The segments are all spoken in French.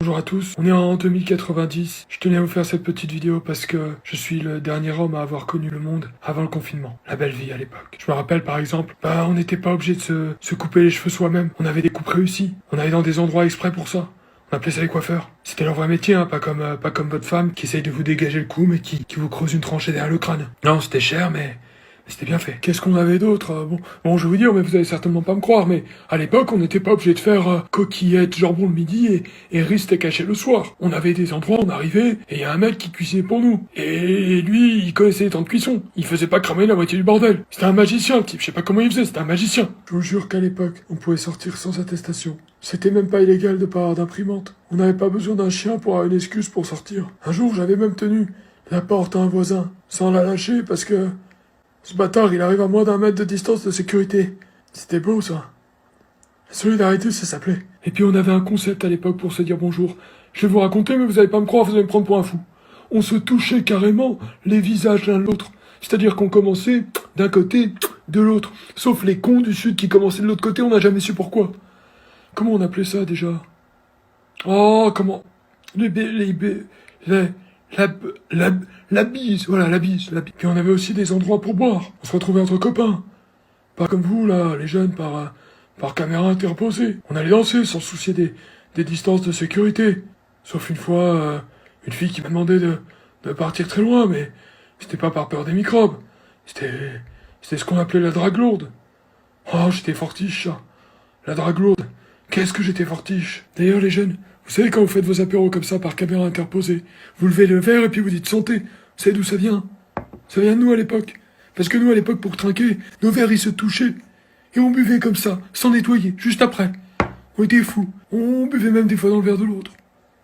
Bonjour à tous, on est en 2090. Je tenais à vous faire cette petite vidéo parce que je suis le dernier homme à avoir connu le monde avant le confinement. La belle vie à l'époque. Je me rappelle par exemple, on n'était pas obligé de se couper les cheveux soi-même. On avait des coupes réussies. On allait dans des endroits exprès pour ça. On appelait ça les coiffeurs. C'était leur vrai métier, hein, pas comme votre femme qui essaye de vous dégager le cou mais qui vous creuse une tranchée derrière le crâne. Non, c'était cher mais c'était bien fait. Qu'est-ce qu'on avait d'autre? Bon, je vais vous dire, mais vous allez certainement pas me croire, mais à l'époque, on n'était pas obligé de faire coquillettes, jambon le midi et riz steak haché le soir. On avait des endroits, on arrivait, et il y a un mec qui cuisinait pour nous. Et lui, il connaissait les temps de cuisson. Il faisait pas cramer la moitié du bordel. C'était un magicien, le type. Je sais pas comment il faisait, c'était un magicien. Je vous jure qu'à l'époque, on pouvait sortir sans attestation. C'était même pas illégal de pas avoir d'imprimante. On n'avait pas besoin d'un chien pour avoir une excuse pour sortir. Un jour, j'avais même tenu la porte à un voisin, sans la lâcher parce que ce bâtard, il arrive à moins d'1 mètre de distance de sécurité. C'était beau, ça. La solidarité, ça s'appelait. Et puis on avait un concept à l'époque pour se dire bonjour. Je vais vous raconter, mais vous allez pas me croire, vous allez me prendre pour un fou. On se touchait carrément les visages l'un de l'autre. C'est-à-dire qu'on commençait d'un côté, de l'autre. Sauf les cons du sud qui commençaient de l'autre côté, on n'a jamais su pourquoi. Comment on appelait ça, déjà? Oh, comment... La bise, voilà, la bise. Puis on avait aussi des endroits pour boire. On se retrouvait entre copains. Pas comme vous, là, les jeunes, par caméra interposée. On allait danser sans se soucier des distances de sécurité. Sauf une fois, une fille qui m'a demandé de partir très loin, mais c'était pas par peur des microbes. C'était ce qu'on appelait la drague lourde. Oh, j'étais fortiche, ça. La drague lourde. Qu'est-ce que j'étais fortiche. D'ailleurs, les jeunes, vous savez quand vous faites vos apéros comme ça par caméra interposée, vous levez le verre et puis vous dites santé. Vous savez d'où ça vient? Ça vient de nous à l'époque. Parce que nous à l'époque, pour trinquer, nos verres ils se touchaient. Et on buvait comme ça, sans nettoyer, juste après. On était fous. On buvait même des fois dans le verre de l'autre.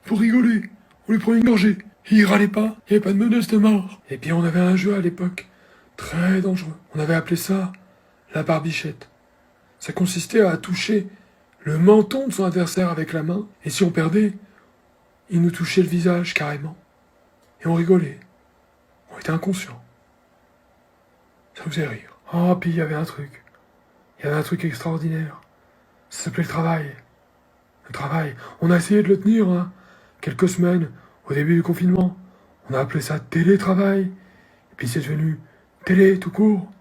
Pour rigoler. On lui prenait une gorgée. Et il râlait pas. Il n'y avait pas de menace de mort. Et puis on avait un jeu à l'époque. Très dangereux. On avait appelé ça la barbichette. Ça consistait à toucher le menton de son adversaire avec la main. Et si on perdait, il nous touchait le visage carrément. Et on rigolait. On était inconscients. Ça vous faisait rire. Oh, puis il y avait un truc. Il y avait un truc extraordinaire. Ça s'appelait le travail. Le travail. On a essayé de le tenir, hein. Quelques semaines, au début du confinement. On a appelé ça télétravail. Et puis c'est devenu télé tout court.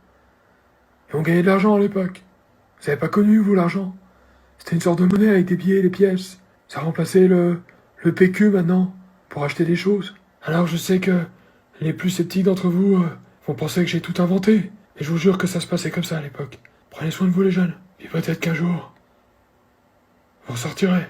Et on gagnait de l'argent à l'époque. Vous avez pas connu, vous, l'argent? C'était une sorte de monnaie avec des billets et des pièces. Ça remplaçait le PQ maintenant, pour acheter des choses. Alors je sais que les plus sceptiques d'entre vous vont penser que j'ai tout inventé. Et je vous jure que ça se passait comme ça à l'époque. Prenez soin de vous les jeunes. Et peut-être qu'un jour, vous ressortirez.